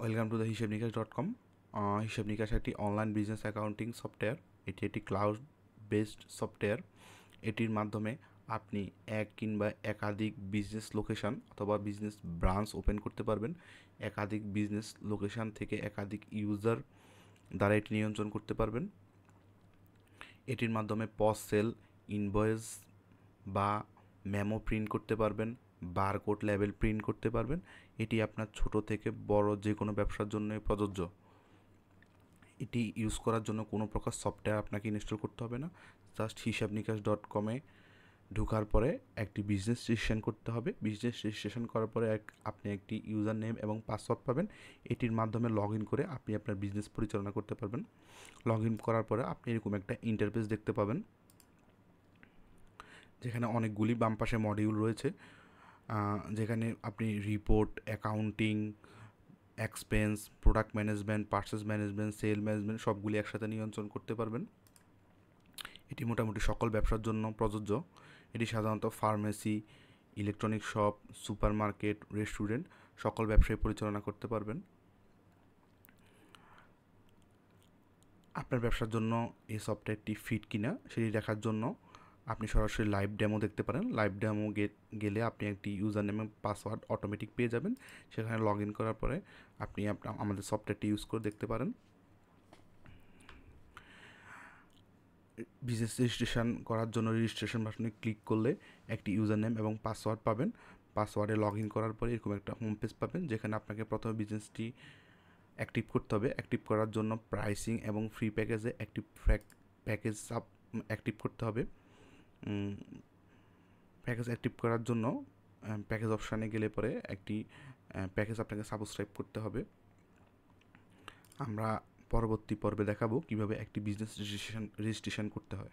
Welcome to the হিসেবনিকাশ.com। হিসেবনিকাশ একটি online business accounting software. এটি একটি ক্লাউড বেসড সফটওয়্যার। এটির মাধ্যমে আপনি এক কিংবা একাধিক বিজনেস লোকেশান অথবা বিজনেস ব্রাঞ্চ ওপেন করতে পারবেন। একাধিক বিজনেস লোকেশান থেকে একাধিক ইউজার দ্বারা এটি নিয়ন্ত্রণ করতে পারবেন। এটির মাধ্যমে পজ সেল, ইনভয়েস বা মেমো প্রিন্ট করতে পারবেন, বারকোড লেবেল প্রিন্ট করতে পারবেন। এটি আপনার ছোট থেকে বড় যে কোনো ব্যবসার জন্য প্রযোজ্য। এটি ইউজ করার জন্য কোনো প্রকার সফটওয়্যার আপনাকে ইনস্টল করতে হবে না। জাস্ট হিসাবনিকাশ.com-এ ঢোকার পরে একটি বিজনেস রেজিস্ট্রেশন করতে হবে। বিজনেস রেজিস্ট্রেশন করার পরে আপনি একটি ইউজার নেম এবং পাসওয়ার্ড পাবেন। এটির মাধ্যমে লগ ইন করে আপনি আপনার বিজনেস পরিচালনা করতে পারবেন। লগ ইন করার পরে আপনি এরকম একটা ইন্টারফেস দেখতে পাবেন, যেখানে অনেকগুলি বাম পাশে মডিউল রয়েছে, যেখানে আপনি report, accounting, expense, product management, purchase management, sale management সবগুলি একসাথে নিয়ন্ত্রণ করতে পারবেন। এটি মোটামুটি সকল ব্যবসার জন্য প্রযোজ্য। এটি সাধারণত pharmacy, electronic shop, super market, restaurant সকল ব্যবসায় পরিচালনা করতে পারবেন। আপনার ব্যবসার জন্য এই সফটওয়্যারটি ফিট কিনা সেটি দেখার জন্য আপনি সরাসরি লাইভ ডেমো দেখতে পারেন। লাইভ ডেমো গেলে আপনি একটি ইউজার নেম এবং পাসওয়ার্ড অটোমেটিক পেয়ে যাবেন। সেখানে লগ ইন করার পরে আপনি আমাদের সফটওয়্যারটি ইউজ করে দেখতে পারেন। বিজনেস রেজিস্ট্রেশন করার জন্য রেজিস্ট্রেশন বাটনে ক্লিক করলে একটি ইউজার নেম এবং পাসওয়ার্ড পাবেন। পাসওয়ার্ডে লগ ইন করার পরে এরকম একটা হোম পেজ পাবেন, যেখানে আপনাকে প্রথমে বিজনেসটি অ্যাক্টিভ করতে হবে। অ্যাক্টিভ করার জন্য প্রাইসিং এবং ফ্রি প্যাকেজে একটি প্যাকেজ অ্যাক্টিভ করতে হবে। প্যাকেজ অ্যাক্টিভ করার জন্য প্যাকেজ অপশানে গেলে পরে একটি প্যাকেজ আপনাকে সাবস্ক্রাইব করতে হবে। আমরা পরবর্তী পর্বে দেখাবো কিভাবে একটি বিজনেস রেজিস্ট্রেশন করতে হয়।